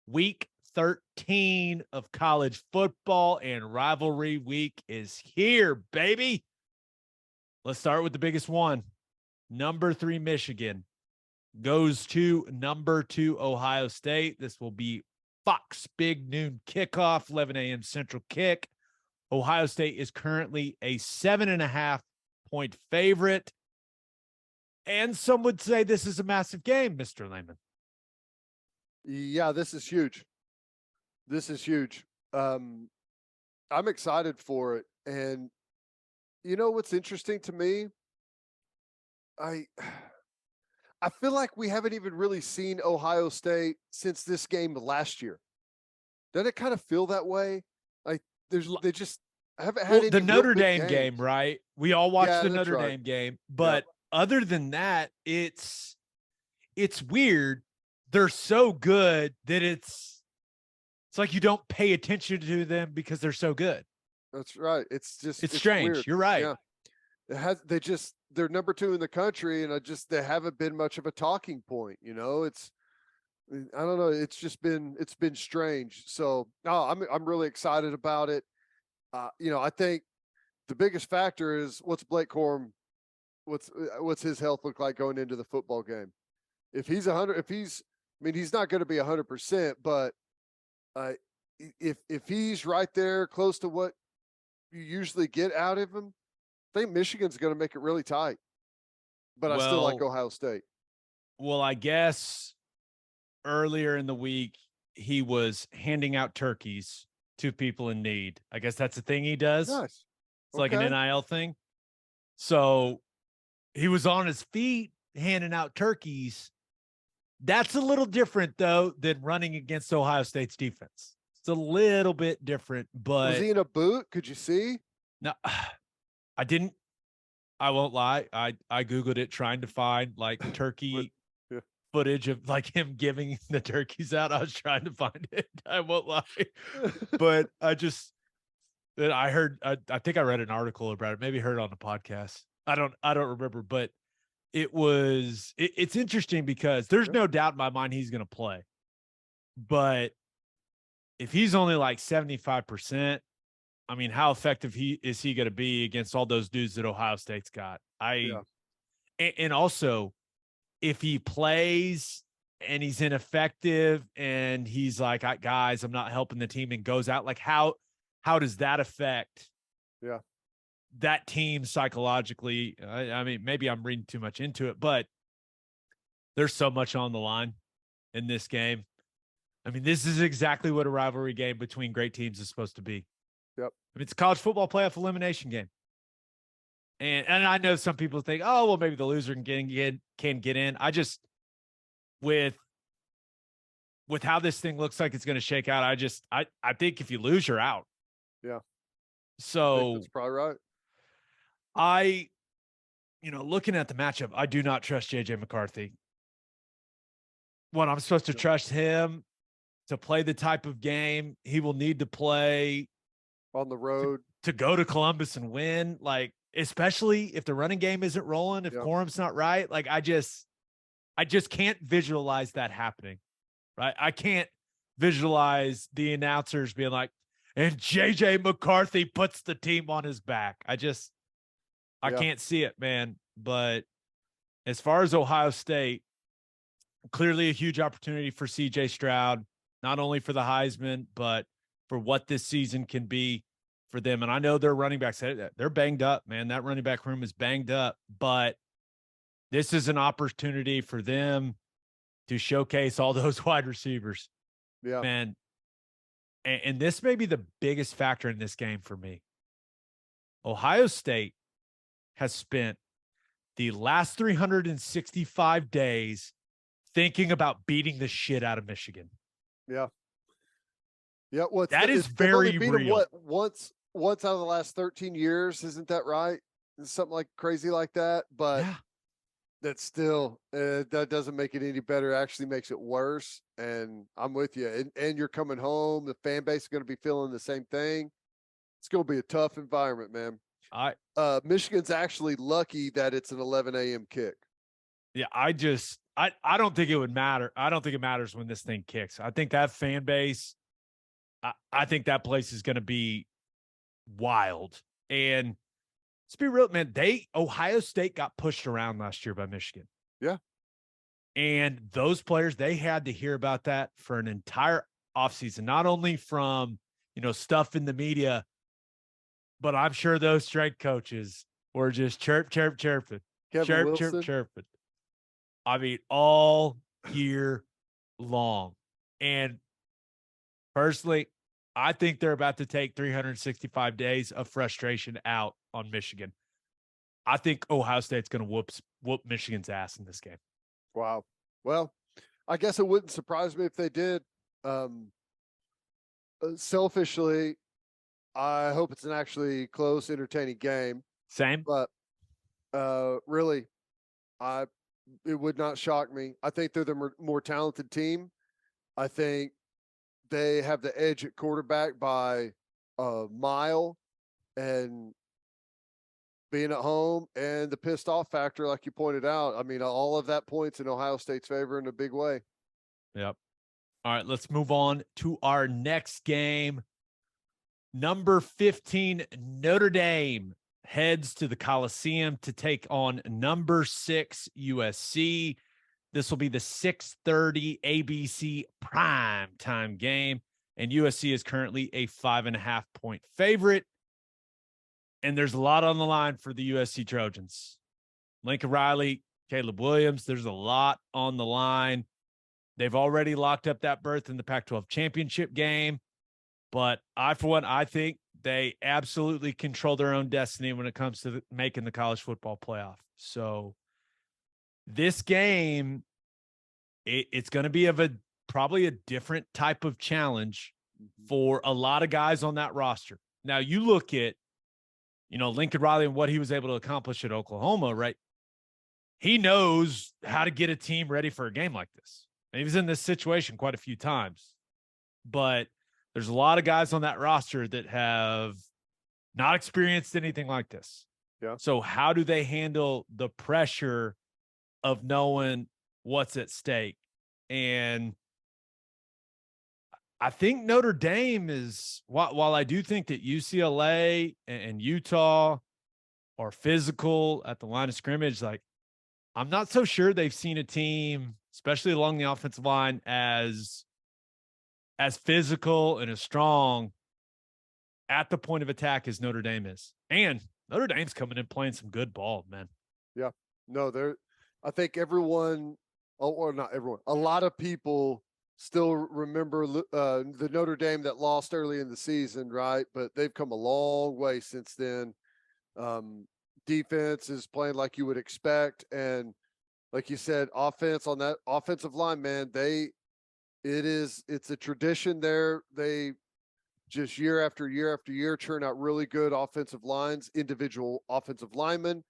Week 13 of college football and rivalry week is here, baby. Let's start with the biggest one. Number 3 Michigan goes to number 2 Ohio State. This will be Fox Big Noon kickoff, 11 a.m. Central kick. Ohio State is currently a 7.5 point favorite. And some would say this is a massive game, Mr. Lehman. Yeah, this is huge. This is huge. I'm excited for it. And you know what's interesting to me? I feel like we haven't even really seen Ohio State since this game last year. Doesn't it kind of feel that way? Like they just haven't had any the Notre Dame games. game, right? We all watched the Notre Dame game, but other than that, it's weird. They're so good that it's like you don't pay attention to them because they're so good. That's right. It's strange. Weird. You're right. Yeah. They're number 2 in the country, and they haven't been much of a talking point. You know, I don't know. It's been strange. So no, I'm really excited about it. I think the biggest factor is what's Blake Corum, what's his health look like going into the football game. If he's he's not going to be 100%, but if he's right there close to what you usually get out of him, I think Michigan's going to make it really tight. But I still like Ohio State. Well, I guess earlier in the week, he was handing out turkeys to people in need. I guess that's a thing he does. Nice. It's like an NIL thing. So he was on his feet handing out turkeys. That's a little different, though, than running against Ohio State's defense. It's a little bit different, but... Was he in a boot? Could you see? No, I didn't. I won't lie. I Googled it trying to find, like, turkey footage of, like, him giving the turkeys out. I was trying to find it. I won't lie. But I think I read an article about it. Maybe heard it on the podcast. I don't remember, but it's interesting because there's no doubt in my mind he's going to play. But if he's only like 75%, I mean, how effective is he going to be against all those dudes that Ohio State's got? And also, if he plays and he's ineffective and he's like, guys, I'm not helping the team, and goes out, like how does that affect that team psychologically? I mean, maybe I'm reading too much into it, but there's so much on the line in this game. I mean, this is exactly what a rivalry game between great teams is supposed to be. Yep. I mean, it's a college football playoff elimination game. And I know some people think, oh, well, maybe the loser can get in. I just, with how this thing looks like it's going to shake out, I think if you lose, you're out. Yeah. So that's probably right. Looking at the matchup, I do not trust JJ McCarthy. When I'm supposed to trust him to play the type of game he will need to play on the road to go to Columbus and win, like, especially if the running game isn't rolling, if Corum's not right, like I just can't visualize that happening. Right. I can't visualize the announcers being like, and JJ McCarthy puts the team on his back. I can't see it, man. But as far as Ohio State, clearly a huge opportunity for CJ Stroud, not only for the Heisman, but for what this season can be for them. And I know their running backs, they're banged up, man. That running back room is banged up, but this is an opportunity for them to showcase all those wide receivers. Yeah, man. And this may be the biggest factor in this game for me. Ohio State has spent the last 365 days thinking about beating the shit out of Michigan. Yeah. Yeah. Well, that is very real. Once out of the last 13 years, isn't that right? Something like crazy like that. But that's still, that doesn't make it any better. It actually makes it worse. And I'm with you. And you're coming home. The fan base is going to be feeling the same thing. It's going to be a tough environment, man. Michigan's actually lucky that it's an 11 a.m. kick. Yeah, I don't think it would matter. I don't think it matters when this thing kicks. I think that fan base, I think that place is going to be wild. And let's be real, man. Ohio State got pushed around last year by Michigan. Yeah. And those players, they had to hear about that for an entire offseason, not only from, stuff in the media, but I'm sure those strength coaches were just chirping. Kevin Wilson. Chirping. I mean, all year long. And personally, I think they're about to take 365 days of frustration out on Michigan. I think Ohio State's going to whoop Michigan's ass in this game. Wow. Well, I guess it wouldn't surprise me if they did. Selfishly, I hope it's an actually close, entertaining game. Same. But really, it would not shock me. I think they're the more talented team. I think they have the edge at quarterback by a mile, and being at home and the pissed off factor, like you pointed out. I mean, all of that points in Ohio State's favor in a big way. Yep. All right, let's move on to our next game. Number 15, Notre Dame heads to the Coliseum to take on number 6, USC. This will be the 6:30 ABC prime time game, and USC is currently a 5.5-point favorite. And there's a lot on the line for the USC Trojans. Lincoln Riley, Caleb Williams, there's a lot on the line. They've already locked up that berth in the Pac-12 championship game. But I think they absolutely control their own destiny when it comes to making the college football playoff. So this game, it's going to be probably a different type of challenge for a lot of guys on that roster. Now, you look at, Lincoln Riley and what he was able to accomplish at Oklahoma, right? He knows how to get a team ready for a game like this. And he was in this situation quite a few times. But there's a lot of guys on that roster that have not experienced anything like this. Yeah. So how do they handle the pressure of knowing what's at stake? And I think Notre Dame is, while I do think that UCLA and Utah are physical at the line of scrimmage, like, I'm not so sure they've seen a team, especially along the offensive line, as physical and as strong at the point of attack as Notre Dame is. And Notre Dame's coming in playing some good ball, man. Yeah. No, I think everyone, or not everyone, a lot of people still remember the Notre Dame that lost early in the season, right? But they've come a long way since then. Defense is playing like you would expect. And like you said, offense on that offensive line, man, it's a tradition there. They just year after year after year churn out really good offensive lines, individual offensive linemen,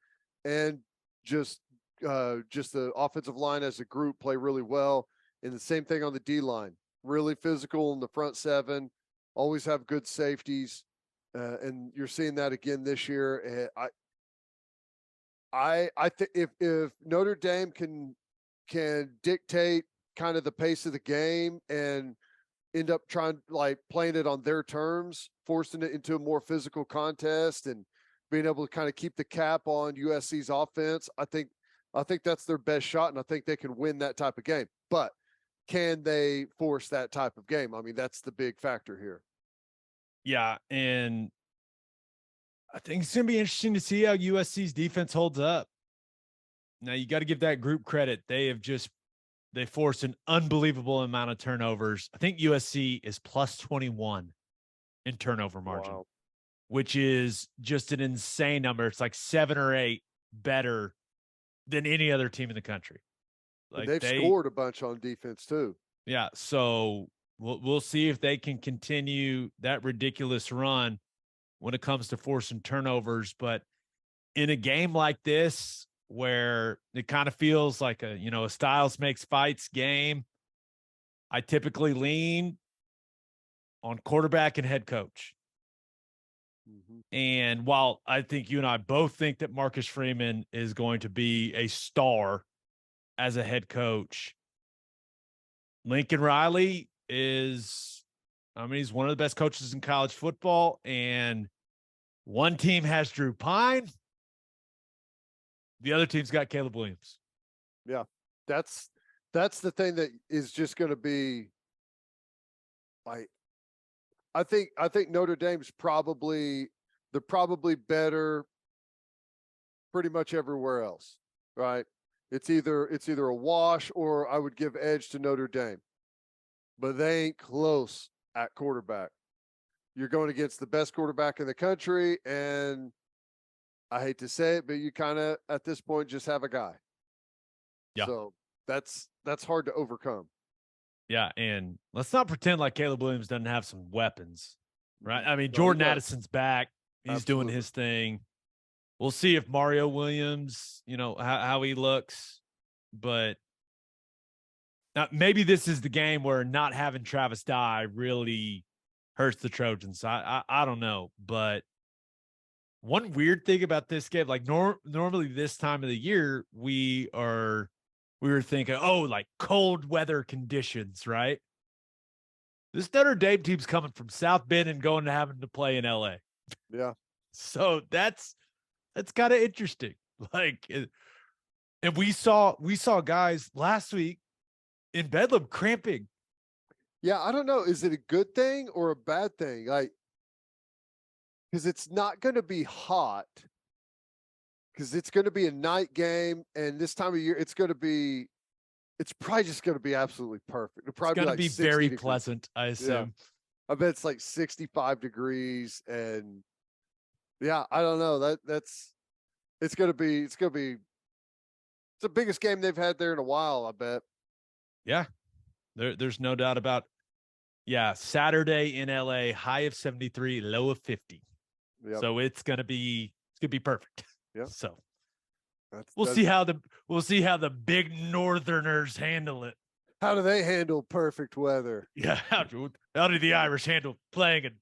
and just the offensive line as a group play really well. And the same thing on the D line, really physical in the front seven, always have good safeties. And you're seeing that again this year. I think if Notre Dame can dictate kind of the pace of the game and end up playing it on their terms, forcing it into a more physical contest and being able to kind of keep the cap on USC's offense, I think that's their best shot, and I think they can win that type of game. But can they force that type of game? I mean, that's the big factor here. Yeah, and I think it's going to be interesting to see how USC's defense holds up. Now, you got to give that group credit. They forced an unbelievable amount of turnovers. I think USC is plus 21 in turnover margin, wow, which is just an insane number. It's like 7 or 8 better than any other team in the country. Like they've scored a bunch on defense too. Yeah, so we'll see if they can continue that ridiculous run when it comes to forcing turnovers. But in a game like this, where it kind of feels like a Styles makes fights game, I typically lean on quarterback and head coach. Mm-hmm. And while I think you and I both think that Marcus Freeman is going to be a star as a head coach. Lincoln Riley he's one of the best coaches in college football, and one team has Drew Pine. The other team's got Caleb Williams. Yeah. That's the thing that is just going to be like, I think Notre Dame's they're probably better pretty much everywhere else, right? It's either a wash, or I would give edge to Notre Dame, but they ain't close at quarterback. You're going against the best quarterback in the country, and I hate to say it, but you kind of at this point just have a guy. Yeah. So that's hard to overcome. Yeah, and let's not pretend like Caleb Williams doesn't have some weapons, right? I mean, No, Jordan Addison's back. He's Absolutely. doing his thing. We'll see if Mario Williams, how he looks. But maybe this is the game where not having Travis Dye really hurts the Trojans. I don't know. But one weird thing about this game, like normally this time of the year, we were thinking, like cold weather conditions, right? This Notre Dame team's coming from South Bend and going to having to play in LA. Yeah. So that's kind of interesting. Like, and we saw guys last week in Bedlam cramping. Yeah. I don't know. Is it a good thing or a bad thing? Like, because it's not going to be hot, because it's going to be a night game, and this time of year it's probably just going to be absolutely perfect. It'll probably It's going to be very degrees. pleasant, I assume. Yeah. I bet it's like 65 degrees, and yeah, I don't know. It's the biggest game they've had there in a while, I bet. Yeah. There's no doubt about. Yeah, Saturday in LA, high of 73, low of 50. Yep. So it's gonna be perfect. Yeah. So we'll see how the big Northerners handle it. How do they handle perfect weather? Yeah, how do the Irish handle playing in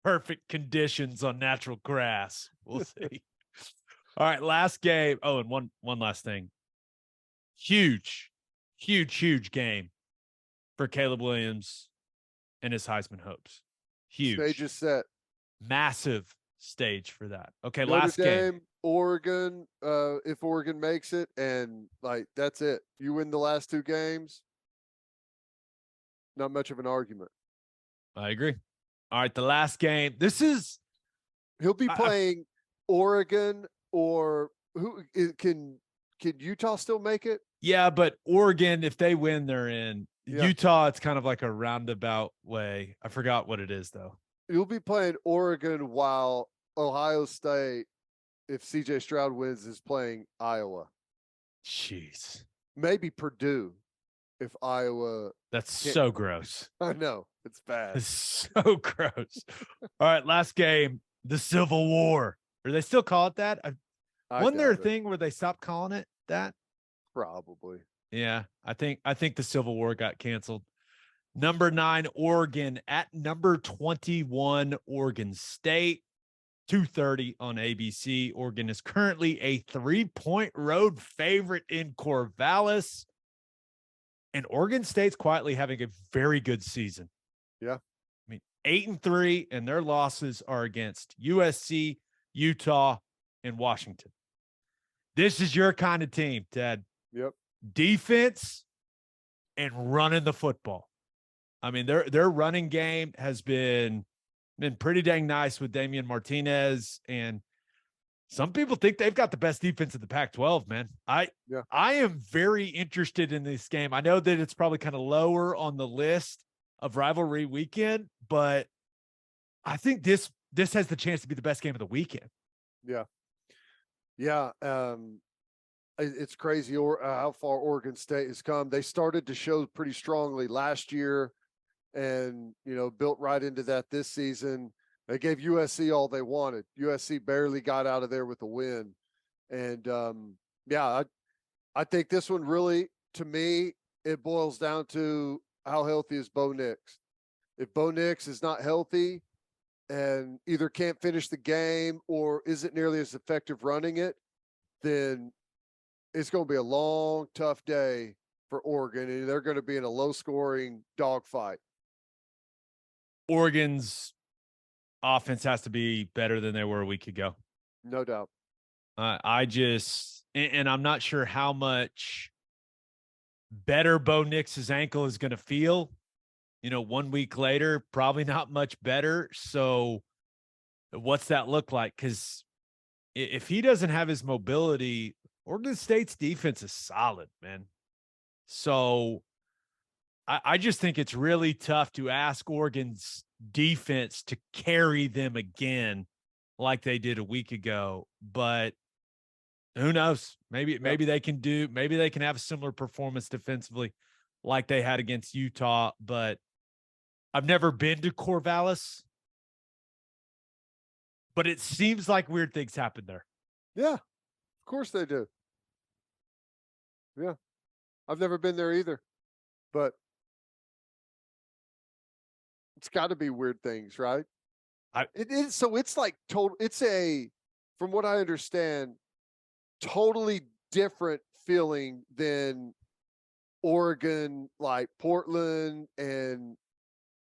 perfect conditions on natural grass? We'll see. All right, last game. Oh, and one last thing. Huge game for Caleb Williams and his Heisman hopes. Huge. Stage is set. Massive stage for that. Okay, Notre last Dame, game. Oregon, if Oregon makes it, and like that's it. You win the last two games. Not much of an argument. I agree. All right, the last game. He'll be playing Oregon, or who can Utah still make it? Yeah, but Oregon, if they win, they're in. Yeah. Utah, it's kind of like a roundabout way. I forgot what it is, though. You'll be playing Oregon while Ohio State, if CJ Stroud wins, is playing Iowa. Jeez. Maybe Purdue if Iowa. That's so gross. I know. It's bad. It's so gross. All right, last game, the Civil War. Or they still call it that? Wasn't there a thing where they stopped calling it that? Probably. Yeah, I think the Civil War got canceled. Number 9, Oregon at number 21, Oregon State, 2:30 on ABC. Oregon is currently a 3-point road favorite in Corvallis. And Oregon State's quietly having a very good season. Yeah. I mean, 8-3, and their losses are against USC, Utah, and Washington. This is your kind of team, Ted. Yep. Defense and running the football. I mean, their running game has been pretty dang nice with Damian Martinez, and some people think they've got the best defense in the Pac-12, man. I am very interested in this game. I know that it's probably kind of lower on the list of rivalry weekend, but I think this has the chance to be the best game of the weekend. Yeah. Yeah. It's crazy how far Oregon State has come. They started to show pretty strongly last year and, built right into that this season. They gave USC all they wanted. USC barely got out of there with a win. And, I think this one really, to me, it boils down to how healthy is Bo Nix. If Bo Nix is not healthy and either can't finish the game or isn't nearly as effective running it, then it's going to be a long, tough day for Oregon, and they're going to be in a low-scoring dogfight. Oregon's offense has to be better than they were a week ago. No doubt. I just, and I'm not sure how much better Bo Nix's ankle is going to feel. 1 week later, probably not much better. So what's that look like? Because if he doesn't have his mobility, Oregon State's defense is solid, man. So I just think it's really tough to ask Oregon's defense to carry them again like they did a week ago. But who knows? Maybe they can have a similar performance defensively like they had against Utah. But I've never been to Corvallis, but it seems like weird things happen there. Yeah, of course they do. Yeah, I've never been there either, but it's got to be weird things, right? It is. So it's like total. It's from what I understand, totally different feeling than Oregon, like Portland, and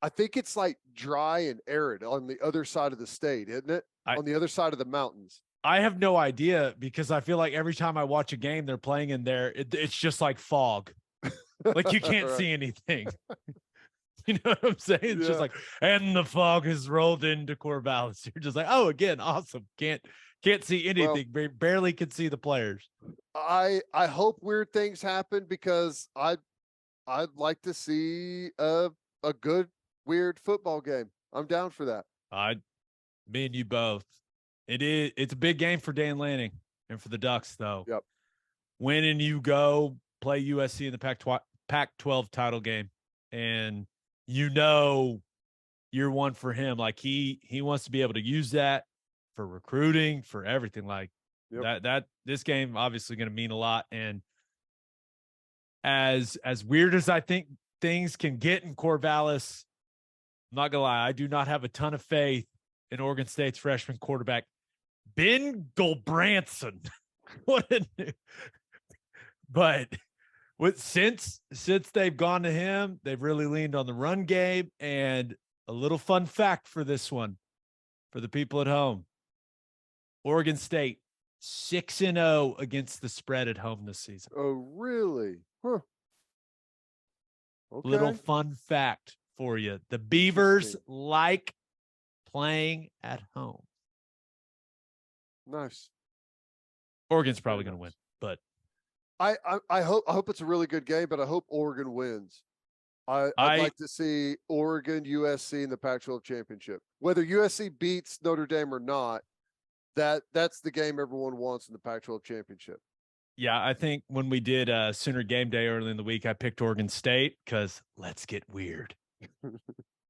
I think it's like dry and arid on the other side of the state, isn't it? On the other side of the mountains. I have no idea because I feel like every time I watch a game they're playing in there, it's just like fog. Like you can't see anything. You know what I'm saying? It's just like, and the fog has rolled into Corvallis. You're just like, oh, again, awesome. Can't see anything. Well, barely can see the players. I hope weird things happen because I'd like to see a good weird football game. I'm down for that. Me and you both. It's a big game for Dan Lanning and for the Ducks, though. Yep. When and you go play USC in the Pac-12 title game, and you're one for him. Like he wants to be able to use that for recruiting, for everything. Like that this game obviously going to mean a lot. And as weird as I think things can get in Corvallis, I'm not gonna lie, I do not have a ton of faith in Oregon State's freshman quarterback, Ben Gulbranson. But since they've gone to him, they've really leaned on the run game. And a little fun fact for this one, for the people at home: Oregon State 6-0 against the spread at home this season. Oh, really? Huh. Okay. Little fun fact for you: the Beavers like playing at home. Nice. Oregon's probably going to win, but I hope it's a really good game, but I hope Oregon wins. I'd like to see Oregon, USC in the Pac-12 championship. Whether USC beats Notre Dame or not, that's the game everyone wants in the Pac-12 championship. Yeah, I think when we did Sooner Game Day early in the week, I picked Oregon State because let's get weird.